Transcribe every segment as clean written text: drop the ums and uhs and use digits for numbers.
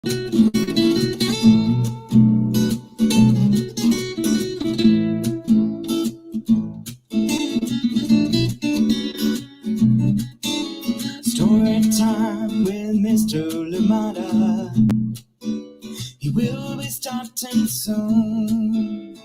Story time with Mr. Lamada. He will be starting soon.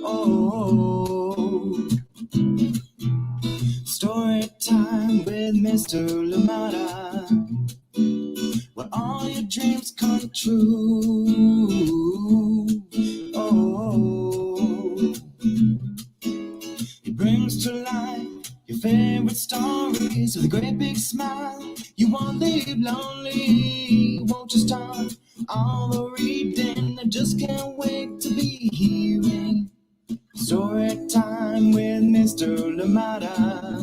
Oh, story time with Mr. Lamada, where all your dreams come true. Oh, he brings to life your favorite stories with a great big smile. You won't leave lonely, won't you start all the reading? I just can't wait to be hearing story time with Mr. Lamada.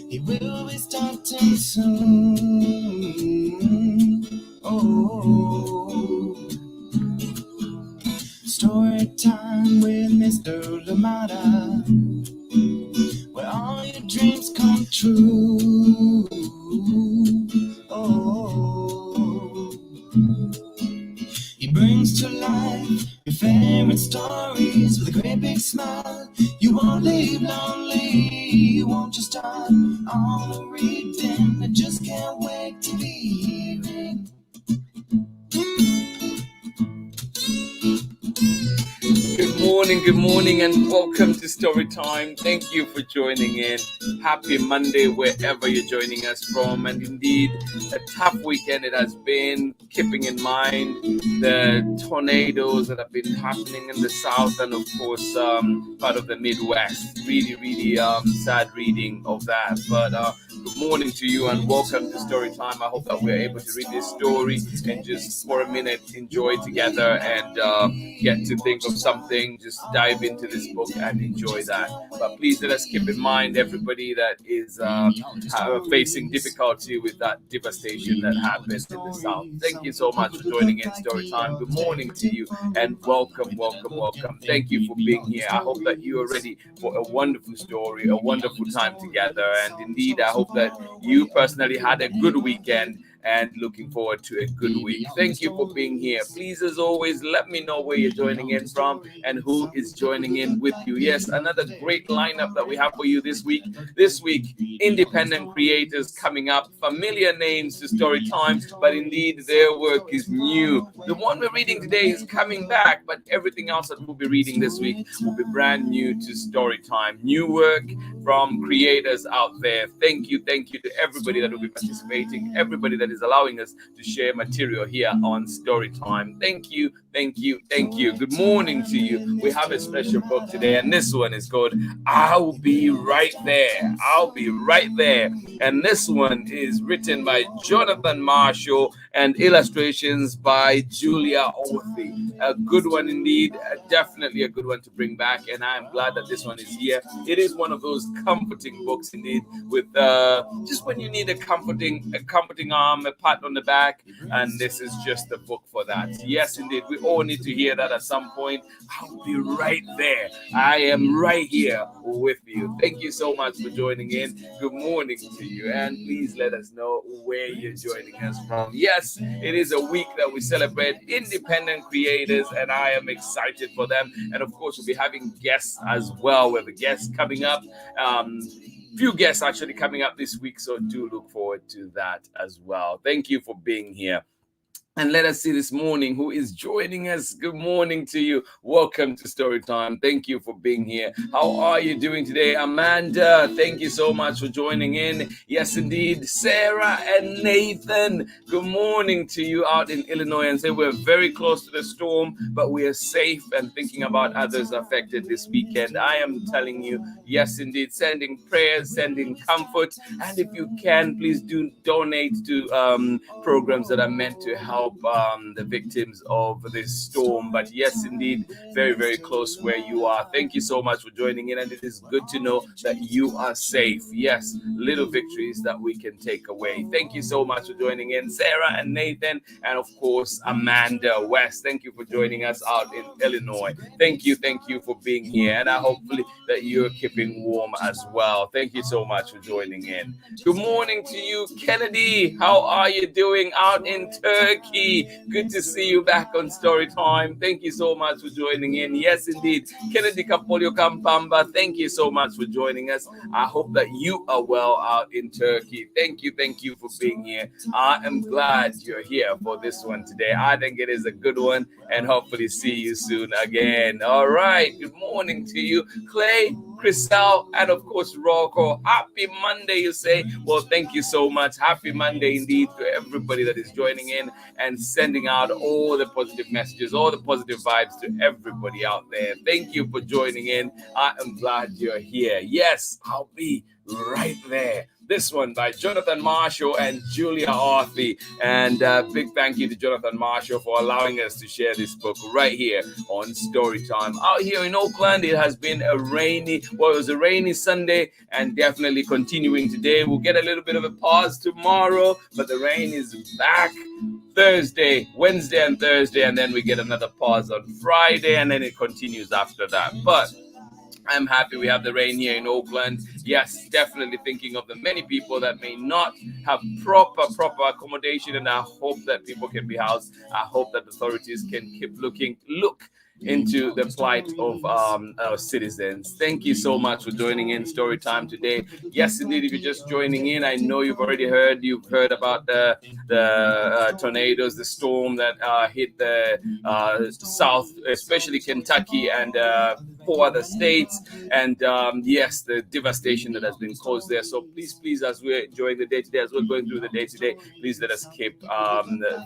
He will be starting soon. Oh, story time with Mr. Lamada, where all your dreams come true. Oh, he brings to life your favorite stories with a great big smile. You won't leave lonely, you won't just start all the reading. I just can't wait to be hearing. Good morning, and welcome to Story Time. Thank you for joining in. Happy Monday, wherever you're joining us from. And indeed, a tough weekend it has been, keeping in mind the tornadoes that have been happening in the south and, of course, part of the Midwest. Really sad reading of that. But good morning to you and welcome to Story Time. I hope that we're able to read this story and just for a minute enjoy together and get to think of something. Just dive into this book and enjoy that. But please let us keep in mind everybody that is facing difficulty with that devastation that happened in the south. Thank you so much for joining in Story Time. Good morning to you and welcome. Thank you for being here. I hope that you are ready for a wonderful story, a wonderful time together. And indeed, I hope that you personally had a good weekend and looking forward to a good week. Thank you for being here. Please, as always, let me know where you're joining in from and who is joining in with you. Yes, another great lineup that we have for you this week. This week, independent creators coming up, familiar names to Story Time, but indeed their work is new. The one we're reading today is coming back, but everything else that we'll be reading this week will be brand new to Story Time. New work from creators out there. Thank you to everybody that will be participating, everybody that is allowing us to share material here on Story Time. Thank you. Good morning to you. We have a special book today, and this one is called I'll Be Right There. I'll Be Right There. And this one is written by Jonathan Marshall and illustrations by Julia ORTHEY. A good one indeed, definitely a good one to bring back, and I am glad that this one is here. It is one of those comforting books indeed, with just when you need a comforting arm, a pat on the back, and this is just the book for that. Yes, indeed, we all need to hear that at some point. I'll be right there. I am right here with you. Thank you so much for joining in. Good morning to you, and please let us know where you're joining us from. Yes, it is a week that we celebrate independent creators, and I am excited for them. And of course, we'll be having guests as well. We have a guest coming up. Few guests actually coming up this week, so do look forward to that as well. Thank you for being here. And let us see this morning who is joining us. Good morning to you. Welcome to Story Time. Thank you for being here. How are you doing today? Amanda, thank you so much for joining in. Yes, indeed. Sarah and Nathan, good morning to you out in Illinois. And say we're very close to the storm, but we are safe and thinking about others affected this weekend. I am telling you, yes, indeed, sending prayers, sending comfort. And if you can, please do donate to programs that are meant to help help the victims of this storm. But yes, indeed, very, very close where you are. Thank you so much for joining in, and it is good to know that you are safe. Yes, little victories that we can take away. Thank you so much for joining in, Sarah and Nathan, and of course, Amanda West. Thank you for joining us out in Illinois. Thank you for being here, and I hopefully that you're keeping warm as well. Thank you so much for joining in. Good morning to you, Kennedy. How are you doing out in Turkey? Good to see you back on Story Time. Thank you so much for joining in. Yes, indeed, Kennedy Kapolio Kampamba. Thank you so much for joining us. I hope that you are well out in Turkey. Thank you for being here. I am glad you're here for this one today. I think it is a good one, and hopefully see you soon again. All right. Good morning to you, Clay, Crystal, and of course, Rocco. Happy Monday, you say. Well, thank you so much. Happy Monday indeed to everybody that is joining in and sending out all the positive messages, all the positive vibes to everybody out there. Thank you for joining in. I am glad you're here. Yes, I'll be right there. This one by Jonathan Marshall and Julia ORTHEY. And big thank you to Jonathan Marshall for allowing us to share this book right here on Storytime. Out here in Oakland, it has been it was a rainy Sunday, and definitely continuing today. We'll get a little bit of a pause tomorrow, but the rain is back Wednesday and Thursday, and then we get another pause on Friday, and then it continues after that. But I'm happy we have the rain here in Oakland. Yes, definitely thinking of the many people that may not have proper accommodation, and I hope that people can be housed. I hope that authorities can keep look into the plight of our citizens. Thank you so much for joining in Storytime today. Yes, indeed, if you're just joining in, I know you've heard about the tornadoes, the storm that hit the south, especially Kentucky and 4 other states, and yes, the devastation that has been caused there. So please, as we're enjoying the day today, as we're going through the day today, please let us keep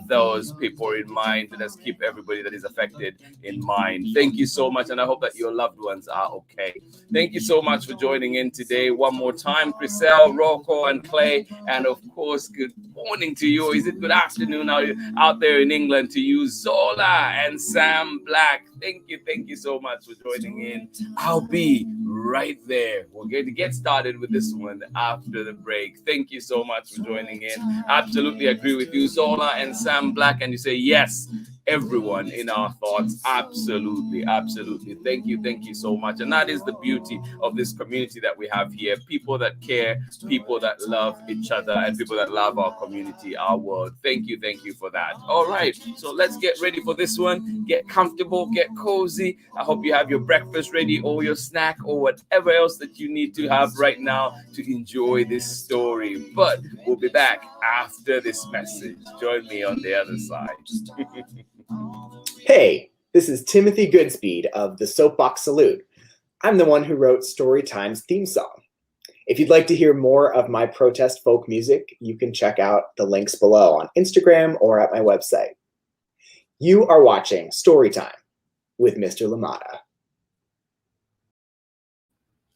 those people in mind. Let us keep everybody that is affected in mind. Thank you so much, and I hope that your loved ones are okay. Thank you so much for joining in today. One more time, Chriselle, Rocco, and Clay, and of course, good morning to you. Is it good afternoon out there in England to you, Zola and Sam Black? Thank you so much for joining in. I'll be right there. We're going to get started with this one after the break. Thank you so much for joining in. Absolutely agree with you, Zola and Sam Black, and you say yes. Everyone in our thoughts. Absolutely. Thank you so much. And that is the beauty of this community that we have here. People that care, people that love each other, and people that love our community, our world. Thank you for that. All right, so let's get ready for this one. Get comfortable, get cozy. I hope you have your breakfast ready, or your snack, or whatever else that you need to have right now to enjoy this story. But we'll be back after this message. Join me on the other side. Hey, this is Timothy Goodspeed of the Soapbox Salute. I'm the one who wrote Storytime's theme song. If you'd like to hear more of my protest folk music, you can check out the links below on Instagram or at my website. You are watching Storytime with Mr. LaMotta.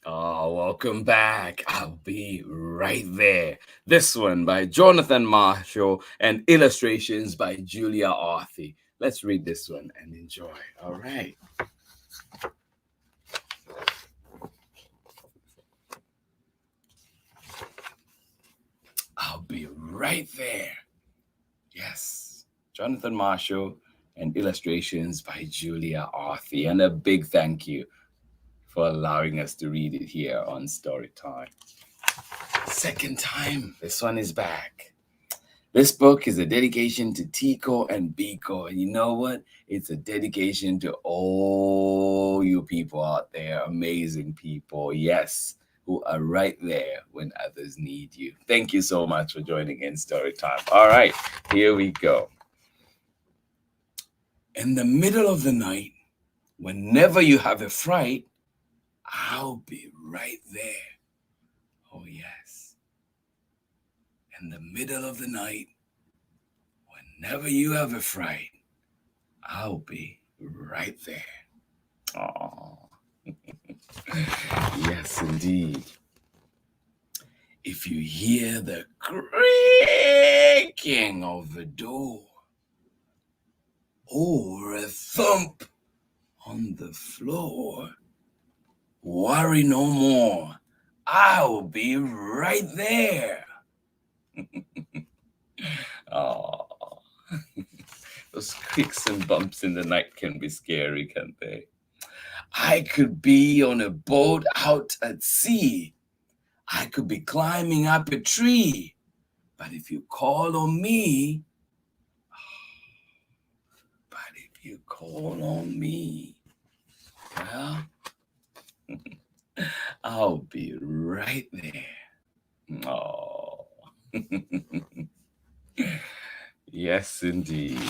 Oh, welcome back. I'll be right there. This one by Jonathan Marshall and illustrations by Julia ORTHEY. Let's read this one and enjoy. All right. I'll be right there. Yes. Jonathan Marshall and illustrations by Julia ORTHEY. And a big thank you for allowing us to read it here on Storytime. Second time, this one is back. This book is a dedication to Tico and Biko. And you know what? It's a dedication to all you people out there, amazing people, yes, who are right there when others need you. Thank you so much for joining in Storytime. All right, here we go. In the middle of the night, whenever you have a fright, I'll be right there. Oh, yes. In the middle of the night, whenever you have a fright, I'll be right there. Oh, yes, indeed. If you hear the creaking of the door, or a thump on the floor. Worry no more. I'll be right there. Oh, those creaks and bumps in the night can be scary, can't they? I could be on a boat out at sea. I could be climbing up a tree. But if you call on me, well, I'll be right there. Oh, yes, indeed.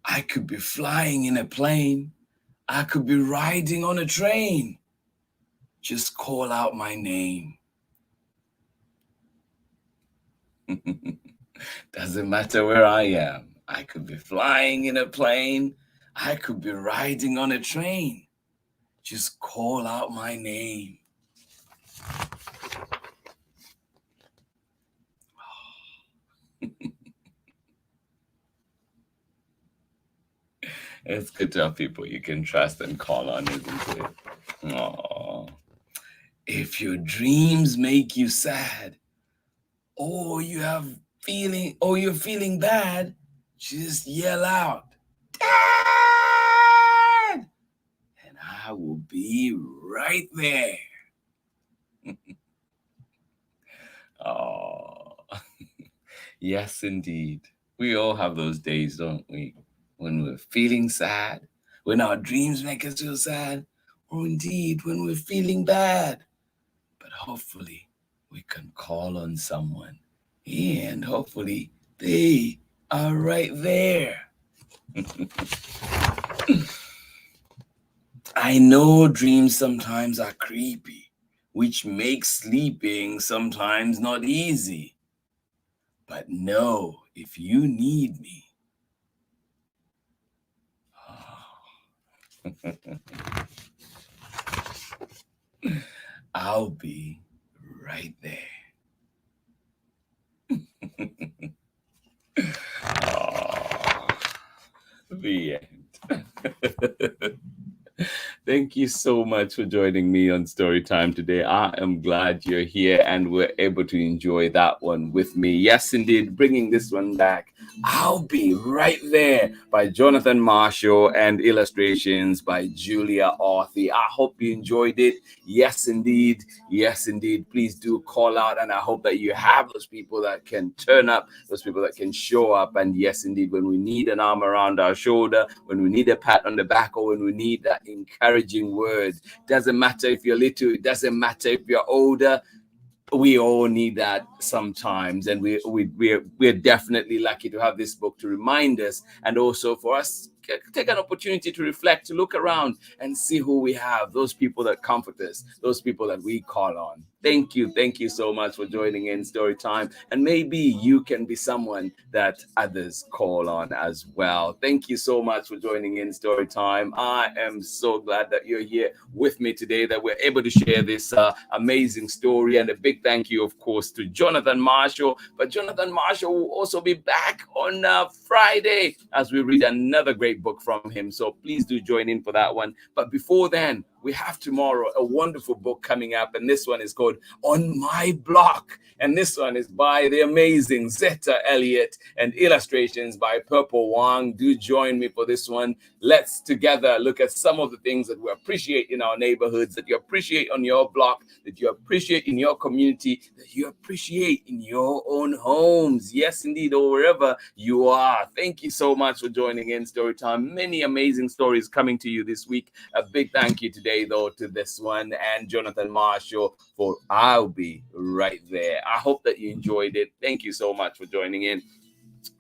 I could be flying in a plane. I could be riding on a train. Just call out my name. Doesn't matter where I am. I could be flying in a plane. I could be riding on a train. Just call out my name. It's good to have people you can trust and call on, isn't it? Aww. If your dreams make you sad, or you're feeling bad, just yell out, "Dad!" and I will be right there. Oh, yes, indeed. We all have those days, don't we? When we're feeling sad, when our dreams make us feel sad, or indeed when we're feeling bad. But hopefully we can call on someone, and hopefully they are right there. I know dreams sometimes are creepy, which makes sleeping sometimes not easy. But know if you need me, I'll be right there. Oh, the end. Thank you so much for joining me on Storytime today. I am glad you're here and we're able to enjoy that one with me. Yes, indeed, bringing this one back. I'll Be Right There by Jonathan Marshall and illustrations by Julia ORTHEY. I hope you enjoyed it. Yes, indeed. Yes, indeed. Please do call out, and I hope that you have those people that can turn up, those people that can show up. And yes, indeed, when we need an arm around our shoulder, when we need a pat on the back, or when we need that encouraging word, doesn't matter if you're little, it doesn't matter if you're older, we all need that sometimes, and we're definitely lucky to have this book to remind us, and also for us take an opportunity to reflect, to look around and see who we have, those people that comfort us, those people that we call on. Thank you so much for joining in Storytime, and maybe you can be someone that others call on as well. Thank you so much for joining in Storytime. I am so glad that you're here with me today, that we're able to share this amazing story, and a big thank you, of course, to Jonathan Marshall. But Jonathan Marshall will also be back on Friday as we read another great book from him. So please do join in for that one. But before then, we have tomorrow a wonderful book coming up, and this one is called On My Block. And this one is by the amazing Zeta Elliott and illustrations by Purple Wang. Do join me for this one. Let's together look at some of the things that we appreciate in our neighborhoods, that you appreciate on your block, that you appreciate in your community, that you appreciate in your own homes. Yes, indeed, or wherever you are. Thank you so much for joining in Storytime. Many amazing stories coming to you this week. A big thank you today, though, to this one and Jonathan Marshall for I'll Be Right There. I hope that you enjoyed it. Thank you so much for joining in.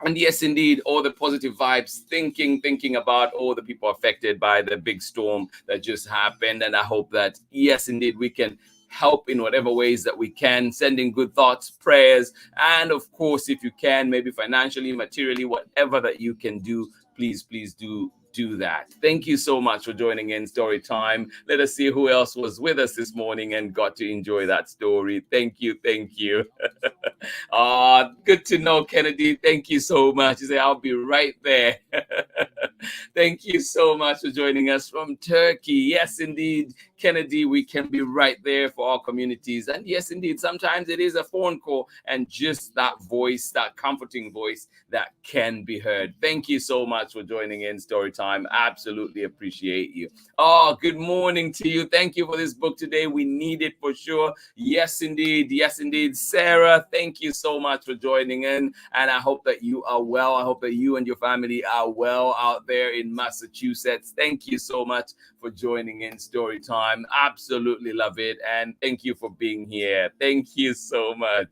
And yes, indeed, all the positive vibes, thinking about all the people affected by the big storm that just happened. And I hope that, yes, indeed, we can help in whatever ways that we can, sending good thoughts, prayers, and of course, if you can, maybe financially, materially, whatever that you can do, please do do that. Thank you so much for joining in Story Time. Let us see who else was with us this morning and got to enjoy that story. Thank you. Thank you. Good to know, Kennedy. Thank you so much. You say, I'll be right there. Thank you so much for joining us from Turkey. Yes, indeed, Kennedy, we can be right there for our communities. And yes, indeed, sometimes it is a phone call and just that voice, that comforting voice that can be heard. Thank you so much for joining in Storytime. Absolutely appreciate you. Oh, good morning to you. Thank you for this book today. We need it for sure. Yes, indeed. Yes, indeed. Sarah, thank you so much for joining in. And I hope that you are well. I hope that you and your family are well out there in Massachusetts. Thank you so much for joining in Storytime. Absolutely love it. And thank you for being here. Thank you so much.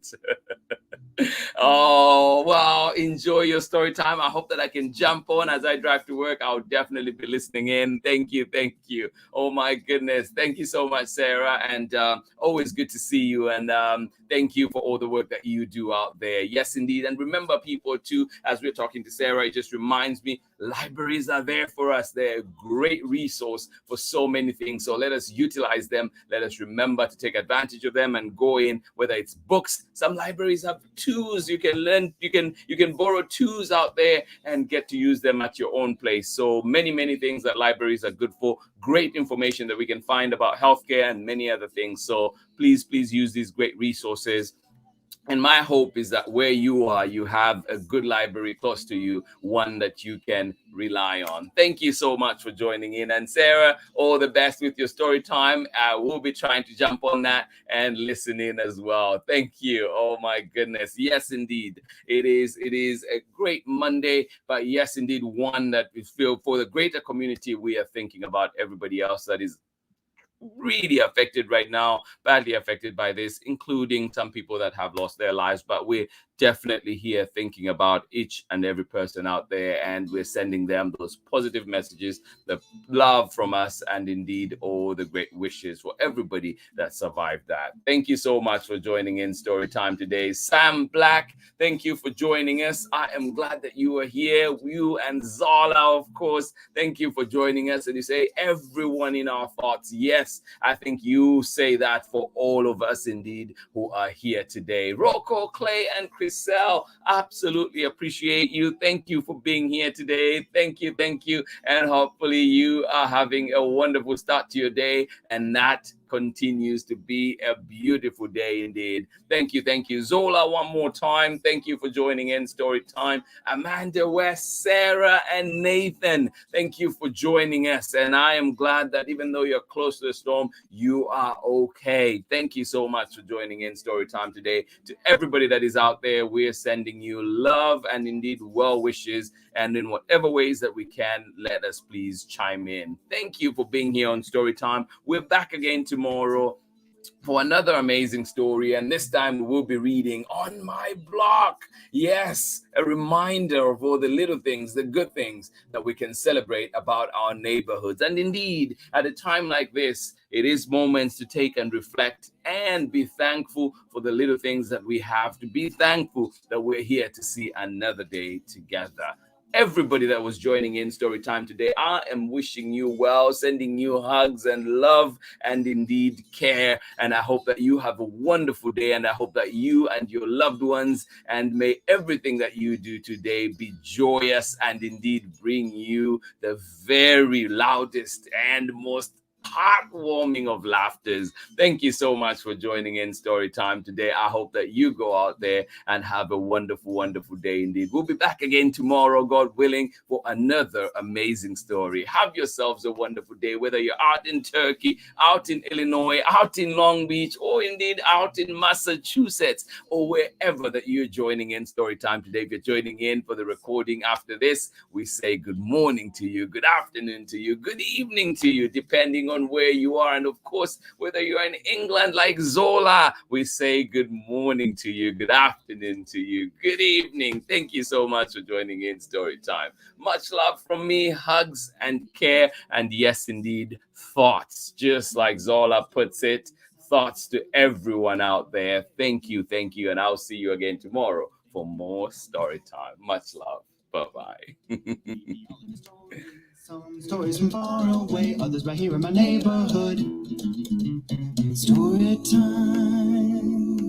Oh, wow. Enjoy your story time. I hope that I can jump on as I drive to work. I'll definitely be listening in. Thank you. Thank you. Oh, my goodness. Thank you so much, Sarah. And always good to see you. And thank you for all the work that you do out there. Yes, indeed. And remember, people, too, as we're talking to Sarah, it just reminds me libraries are there for us. They're a great resource for so many things. So let us utilize them. Let us remember to take advantage of them and go in, whether it's books. Some libraries have tools. You can learn, you can borrow tools out there and get to use them at your own place. So many things that libraries are good for. Great information that we can find about healthcare and many other things. So please use these great resources. And my hope is that where you are, you have a good library close to you, one that you can rely on. Thank you so much for joining in. And Sarah, all the best with your story time. I will be trying to jump on that and listen in as well. Thank you. Oh my goodness. Yes, indeed. It is a great Monday, but yes, indeed, one that we feel for the greater community. We are thinking about everybody else that is really affected right now, badly affected by this, including some people that have lost their lives. But we're definitely here thinking about each and every person out there, and we're sending them those positive messages, the love from us, and indeed all the great wishes for everybody that survived that. Thank you so much for joining in Story Time today. Sam Black, thank you for joining us. I am glad that you are here. You and Zala, of course, thank you for joining us. And you say everyone in our thoughts. Yes, I think you say that for all of us indeed who are here today. Rocco, Clay, and Chriselle, absolutely appreciate you. Thank you for being here today. Thank you. And hopefully you are having a wonderful start to your day, and that continues to be a beautiful day indeed. Thank you. Zola, one more time. Thank you for joining in Story Time. Amanda West, Sarah, and Nathan, thank you for joining us. And I am glad that even though you're close to the storm, you are okay. Thank you so much for joining in Story Time today. To everybody that is out there, we're sending you love and indeed well wishes. And in whatever ways that we can, let us please chime in. Thank you for being here on Story Time. We're back again tomorrow for another amazing story, and this time we will be reading On My Block. Yes, a reminder of all the little things, the good things that we can celebrate about our neighborhoods. And indeed, at a time like this, it is moments to take and reflect and be thankful for the little things that we have, to be thankful that we're here to see another day together. Everybody that was joining in Story Time today, I am wishing you well, sending you hugs and love and indeed care. And I hope that you have a wonderful day, and I hope that you and your loved ones, and may everything that you do today be joyous and indeed bring you the very loudest and most heartwarming of laughters. Thank you so much for joining in Story Time today. I hope that you go out there and have a wonderful day indeed. We'll be back again tomorrow, God willing, for another amazing story. Have yourselves a wonderful day, whether you're out in Turkey, out in Illinois, out in Long Beach, or indeed out in Massachusetts, or wherever that you're joining in Story Time today. If you're joining in for the recording after this, we say good morning to you, good afternoon to you, good evening to you, depending on where you are. And of course, whether you're in England like Zola, we say good morning to you, good afternoon to you, good evening. Thank you so much for joining in Story Time. Much love from me, hugs and care, and yes, indeed, thoughts, just like Zola puts it, thoughts to everyone out there. Thank you, and I'll see you again tomorrow for more Story Time. Much love. Bye-bye. Some stories from far away, others right here in my neighborhood. Story time.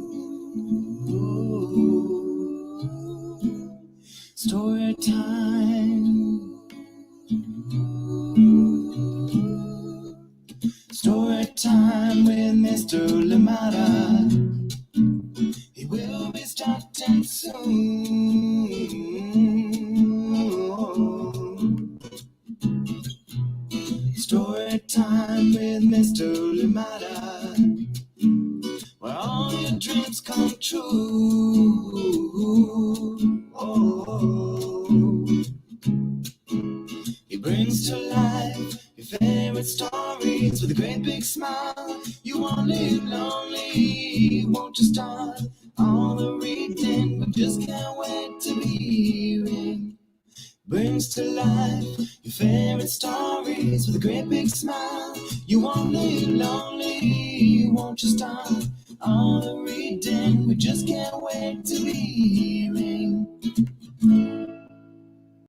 Ooh. Story time. Story time with Mr. Lamada. He will be starting soon. Story time with Mr. Lamada, where all your dreams come true. Oh, he brings to life your favorite stories with a great big smile. You won't live lonely, won't you start all the reading? We just can't wait to be hearing. Brings to life your favorite stories with a great big smile. You won't live lonely, won't you start all the reading? We just can't wait to be hearing.